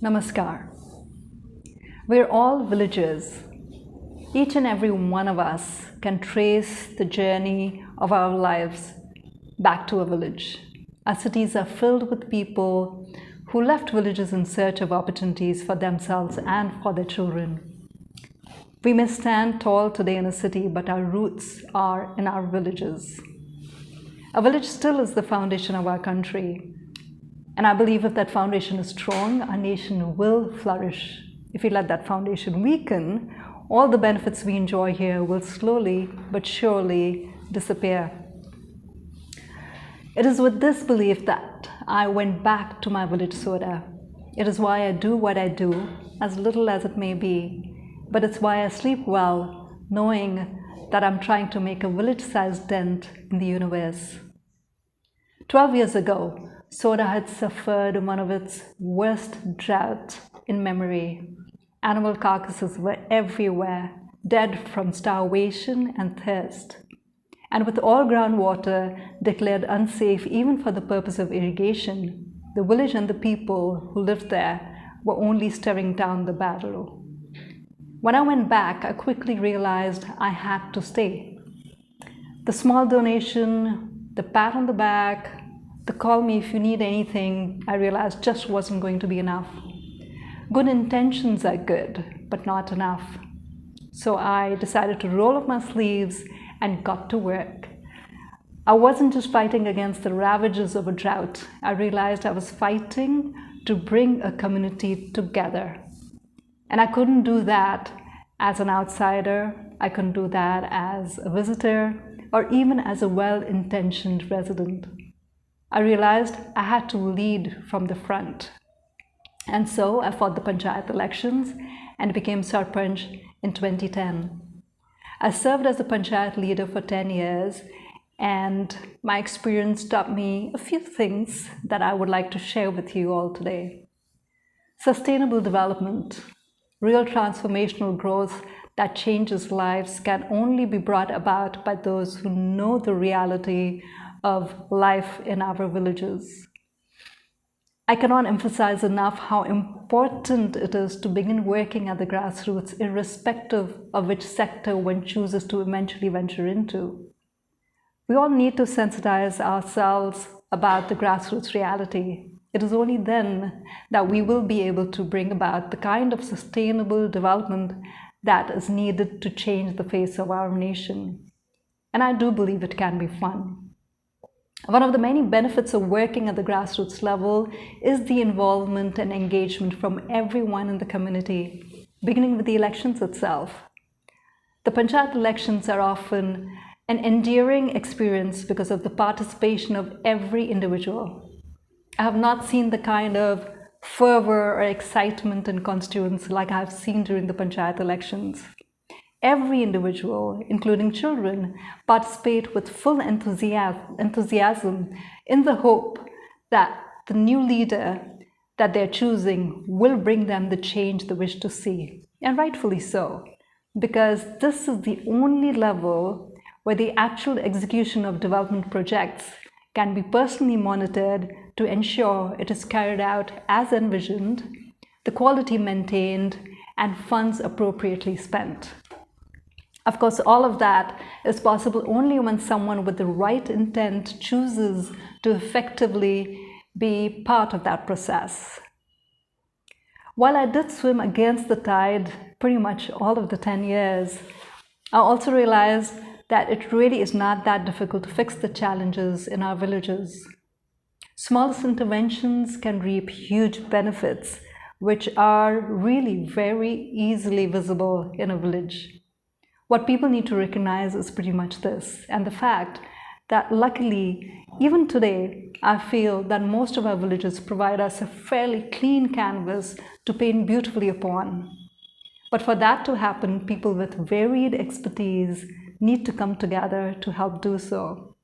Namaskar. We're all villagers. Each and every one of us can trace the journey of our lives back to a village. Our cities are filled with people who left villages in search of opportunities for themselves and for their children. We may stand tall today in a city, but our roots are in our villages. A village still is the foundation of our country. And I believe if that foundation is strong, our nation will flourish. If we let that foundation weaken, all the benefits we enjoy here will slowly but surely disappear. It is with this belief that I went back to my village soda. It is why I do what I do, as little as it may be. But it's why I sleep well, knowing that I'm trying to make a village-sized dent in the universe. 12 years ago, Soda had suffered one of its worst droughts in memory. Animal carcasses were everywhere, dead from starvation and thirst. And with all groundwater declared unsafe even for the purpose of irrigation, the village and the people who lived there were only staring down the barrel. When I went back, I quickly realized I had to stay. The small donation, the pat on the back, the call me if you need anything, I realized just wasn't going to be enough. Good intentions are good, but not enough. So I decided to roll up my sleeves and got to work. I wasn't just fighting against the ravages of a drought. I realized I was fighting to bring a community together. And I couldn't do that as an outsider. I couldn't do that as a visitor or even as a well-intentioned resident. I realized I had to lead from the front. And so I fought the Panchayat elections and became Sarpanch in 2010. I served as a Panchayat leader for 10 years, and my experience taught me a few things that I would like to share with you all today. Sustainable development, real transformational growth that changes lives can only be brought about by those who know the reality of life in our villages. I cannot emphasize enough how important it is to begin working at the grassroots, irrespective of which sector one chooses to eventually venture into. We all need to sensitize ourselves about the grassroots reality. It is only then that we will be able to bring about the kind of sustainable development that is needed to change the face of our nation. And I do believe it can be fun. One of the many benefits of working at the grassroots level is the involvement and engagement from everyone in the community, beginning with the elections itself. The Panchayat elections are often an endearing experience because of the participation of every individual. I have not seen the kind of fervor or excitement in constituents like I have seen during the Panchayat elections. Every individual, including children, participate with full enthusiasm in the hope that the new leader that they're choosing will bring them the change they wish to see. And rightfully so, because this is the only level where the actual execution of development projects can be personally monitored to ensure it is carried out as envisioned, the quality maintained, and funds appropriately spent. Of course, all of that is possible only when someone with the right intent chooses to effectively be part of that process. While I did swim against the tide pretty much all of the 10 years, I also realized that it really is not that difficult to fix the challenges in our villages. Smallest interventions can reap huge benefits, which are really very easily visible in a village. What people need to recognize is pretty much this, and the fact that luckily, even today, I feel that most of our villages provide us a fairly clean canvas to paint beautifully upon. But for that to happen, people with varied expertise need to come together to help do so.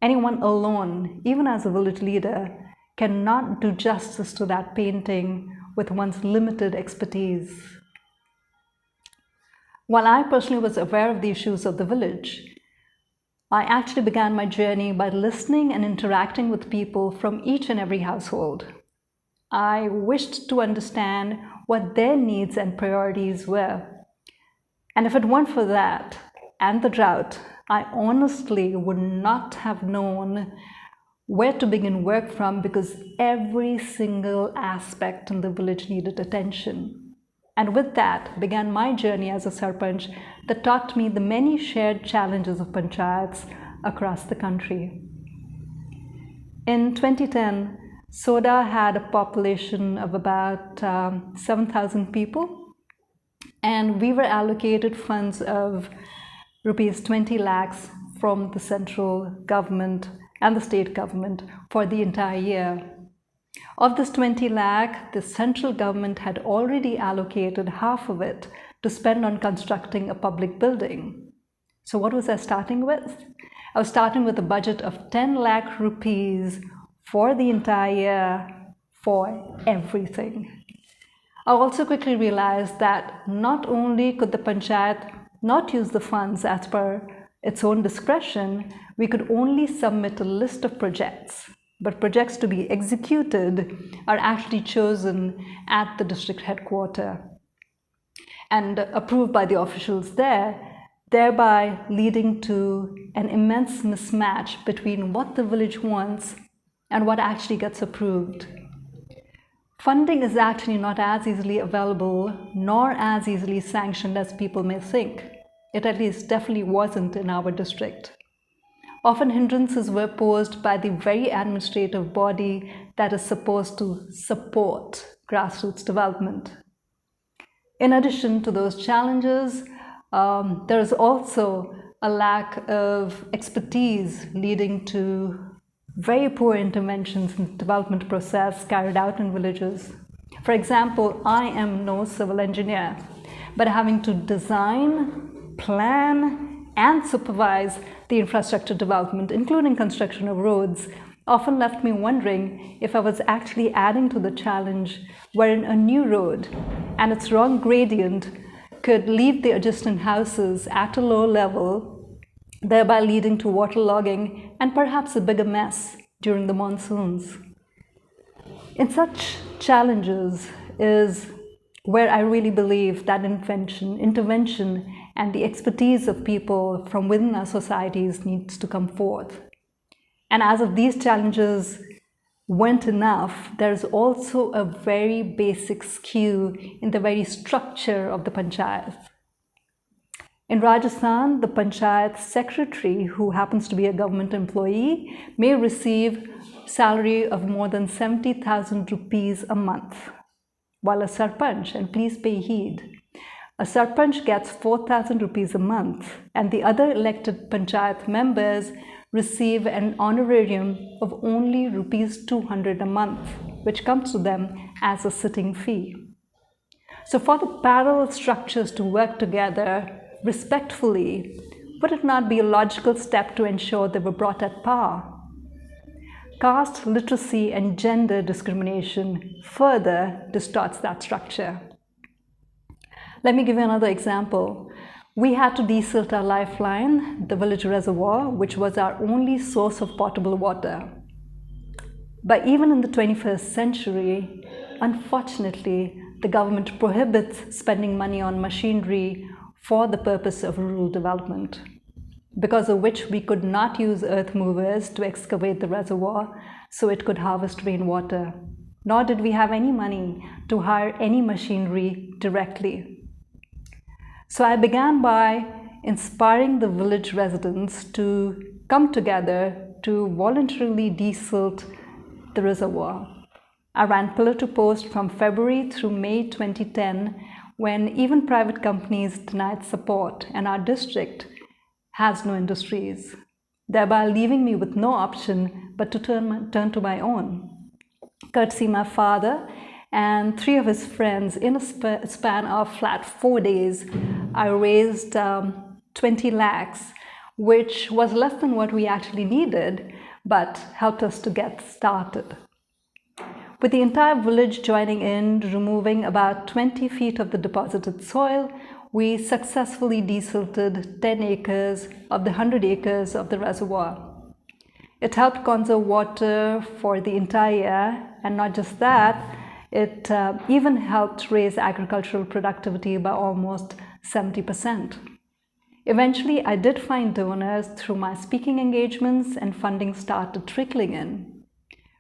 Anyone alone, even as a village leader, cannot do justice to that painting with one's limited expertise. While I personally was aware of the issues of the village, I actually began my journey by listening and interacting with people from each and every household. I wished to understand what their needs and priorities were. And if it weren't for that and the drought, I honestly would not have known where to begin work from, because every single aspect in the village needed attention. And with that began my journey as a Sarpanch that taught me the many shared challenges of panchayats across the country. In 2010, Soda had a population of about 7,000 people, and we were allocated funds of rupees 20 lakhs from the central government and the state government for the entire year. Of this 20 lakh, the central government had already allocated half of it to spend on constructing a public building. So what was I starting with? I was starting with a budget of 10 lakh rupees for the entire year for everything. I also quickly realized that not only could the panchayat not use the funds as per its own discretion, we could only submit a list of projects, but projects to be executed are actually chosen at the district headquarters and approved by the officials there, thereby leading to an immense mismatch between what the village wants and what actually gets approved. Funding is actually not as easily available nor as easily sanctioned as people may think. It at least definitely wasn't in our district. Often hindrances were posed by the very administrative body that is supposed to support grassroots development. In addition to those challenges, there is also a lack of expertise leading to very poor interventions in the development process carried out in villages. For example, I am no civil engineer, but having to design, plan, and supervise the infrastructure development, including construction of roads, often left me wondering if I was actually adding to the challenge wherein a new road and its wrong gradient could leave the adjacent houses at a low level, thereby leading to waterlogging and perhaps a bigger mess during the monsoons. In such challenges is where I really believe that intervention and the expertise of people from within our societies needs to come forth. And as if these challenges weren't enough, there's also a very basic skew in the very structure of the panchayat. In Rajasthan, the panchayat secretary, who happens to be a government employee, may receive salary of more than 70,000 rupees a month, while a sarpanch, and please pay heed, a sarpanch gets 4,000 rupees a month, and the other elected panchayat members receive an honorarium of only rupees 200 a month, which comes to them as a sitting fee. So for the parallel structures to work together respectfully, would it not be a logical step to ensure they were brought at par? Caste, literacy, and gender discrimination further distorts that structure. Let me give you another example. We had to desilt our lifeline, the village reservoir, which was our only source of potable water. But even in the 21st century, unfortunately, the government prohibits spending money on machinery for the purpose of rural development, because of which we could not use earth movers to excavate the reservoir so it could harvest rainwater, nor did we have any money to hire any machinery directly. So I began by inspiring the village residents to come together to voluntarily desilt the reservoir. I ran pillar to post from February through May 2010, when even private companies denied support and our district has no industries, thereby leaving me with no option but to turn to my own. Courtesy my father and 3 of his friends, in a span of flat 4 days, I raised 20 lakhs, which was less than what we actually needed, but helped us to get started. With the entire village joining in, removing about 20 feet of the deposited soil, we successfully desilted 10 acres of the 100 acres of the reservoir. It helped conserve water for the entire year, and not just that, it even helped raise agricultural productivity by almost 70%. Eventually, I did find donors through my speaking engagements, and funding started trickling in.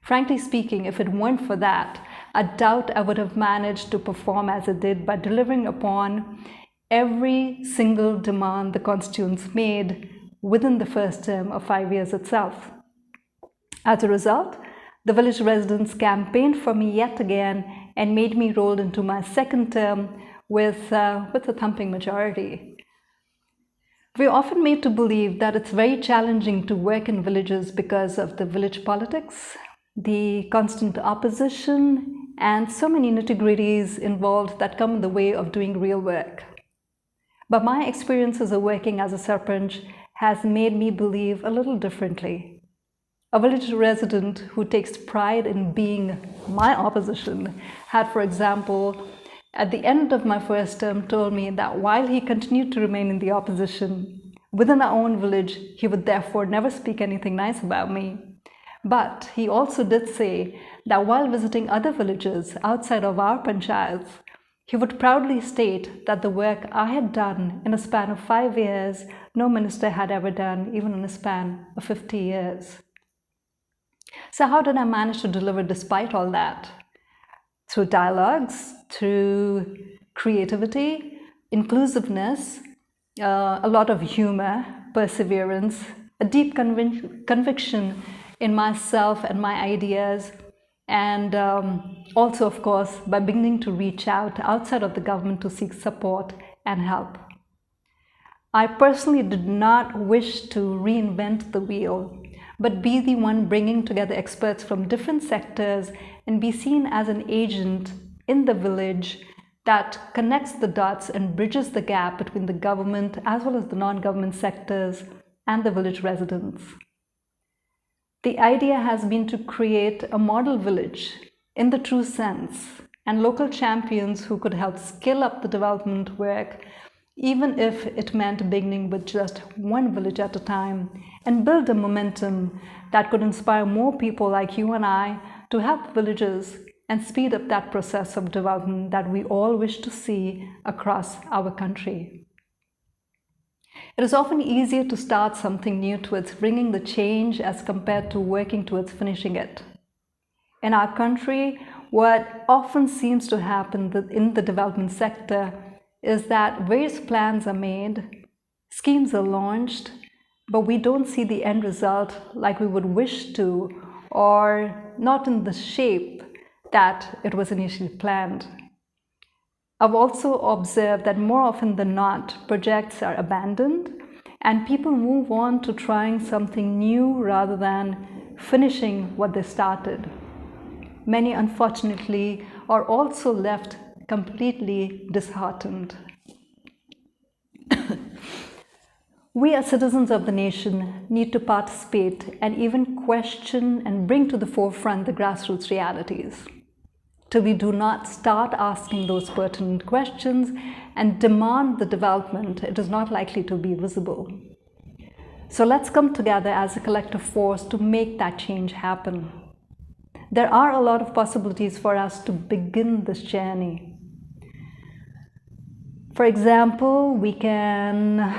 Frankly speaking, if it weren't for that, I doubt I would have managed to perform as I did by delivering upon every single demand the constituents made within the first term of 5 years itself. As a result, the village residents campaigned for me yet again and made me roll into my second term with a thumping majority. We're often made to believe that it's very challenging to work in villages because of the village politics, the constant opposition, and so many nitty-gritties involved that come in the way of doing real work. But my experiences of working as a Sarpanch has made me believe a little differently. A village resident who takes pride in being my opposition had, for example, at the end of my first term told me that while he continued to remain in the opposition, within our own village, he would therefore never speak anything nice about me. But he also did say that while visiting other villages outside of our panchayats, he would proudly state that the work I had done in a span of 5 years, no minister had ever done, even in a span of 50 years. So how did I manage to deliver despite all that? Through dialogues, through creativity, inclusiveness, a lot of humor, perseverance, a deep conviction in myself and my ideas, and also, of course, by beginning to reach out outside of the government to seek support and help. I personally did not wish to reinvent the wheel, but be the one bringing together experts from different sectors and be seen as an agent in the village that connects the dots and bridges the gap between the government as well as the non-government sectors and the village residents. The idea has been to create a model village in the true sense, and local champions who could help scale up the development work, even if it meant beginning with just one village at a time, and build a momentum that could inspire more people like you and I to help villages and speed up that process of development that we all wish to see across our country. It is often easier to start something new towards bringing the change as compared to working towards finishing it. In our country, what often seems to happen in the development sector is that various plans are made, schemes are launched, but we don't see the end result like we would wish to, or not in the shape that it was initially planned. I've also observed that more often than not, projects are abandoned and people move on to trying something new rather than finishing what they started. Many, unfortunately, are also left completely disheartened. We as citizens of the nation need to participate and even question and bring to the forefront the grassroots realities. Till we do not start asking those pertinent questions and demand the development, it is not likely to be visible. So let's come together as a collective force to make that change happen. There are a lot of possibilities for us to begin this journey. For example, we can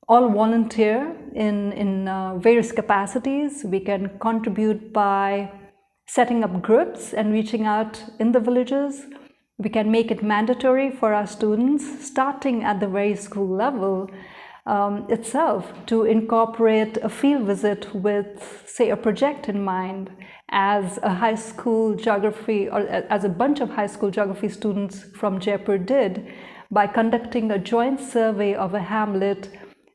all volunteer in various capacities. We can contribute by setting up groups and reaching out in the villages. We can make it mandatory for our students, starting at the very school level itself, to incorporate a field visit with, say, a project in mind, as a high school geography, or as a bunch of high school geography students from Jaipur did, by conducting a joint survey of a hamlet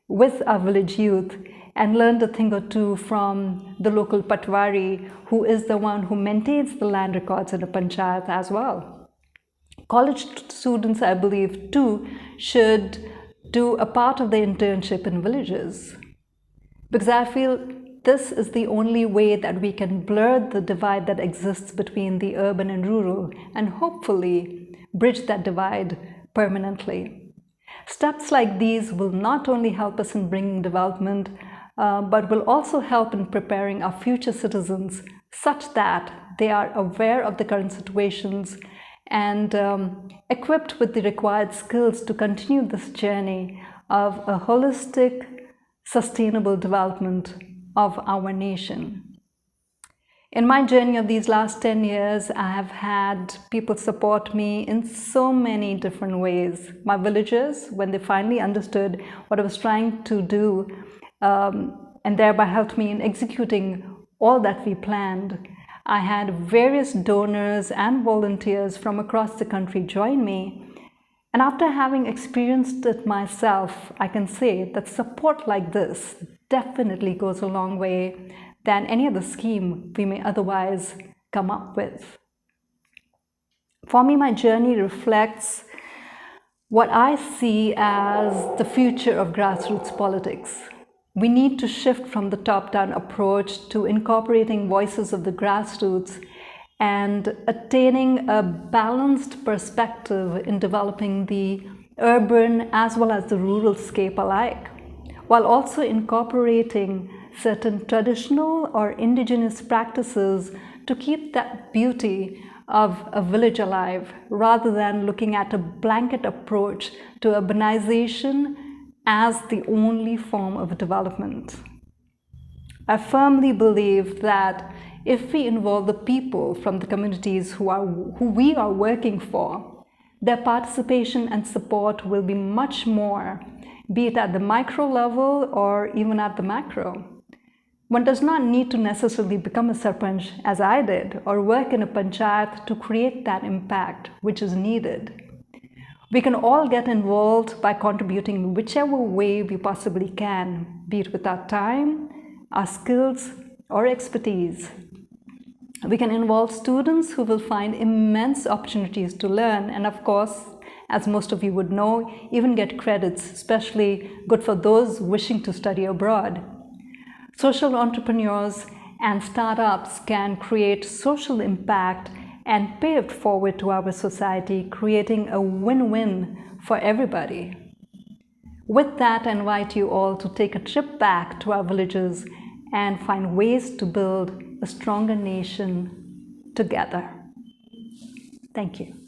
with our village youth, and learned a thing or two from the local patwari, who is the one who maintains the land records in a panchayat as well. College students, I believe, too, should do a part of their internship in villages, because I feel this is the only way that we can blur the divide that exists between the urban and rural, and hopefully bridge that divide permanently. Steps like these will not only help us in bringing development but will also help in preparing our future citizens such that they are aware of the current situations and equipped with the required skills to continue this journey of a holistic, sustainable development of our nation. In my journey of these last 10 years, I have had people support me in so many different ways. My villagers, when they finally understood what I was trying to do, and thereby helped me in executing all that we planned. I had various donors and volunteers from across the country join me. And after having experienced it myself, I can say that support like this definitely goes a long way than any other scheme we may otherwise come up with. For me, my journey reflects what I see as the future of grassroots politics. We need to shift from the top-down approach to incorporating voices of the grassroots and attaining a balanced perspective in developing the urban as well as the rural scape alike, while also incorporating certain traditional or indigenous practices to keep that beauty of a village alive, rather than looking at a blanket approach to urbanization as the only form of development. I firmly believe that if we involve the people from the communities who we are working for, their participation and support will be much more, be it at the micro level or even at the macro. One does not need to necessarily become a Sarpanch, as I did, or work in a panchayat to create that impact which is needed. We can all get involved by contributing whichever way we possibly can, be it with our time, our skills, or expertise. We can involve students who will find immense opportunities to learn, and of course, as most of you would know, even get credits, especially good for those wishing to study abroad. Social entrepreneurs and startups can create social impact and pay it forward to our society, creating a win-win for everybody. With that, I invite you all to take a trip back to our villages and find ways to build a stronger nation together. Thank you.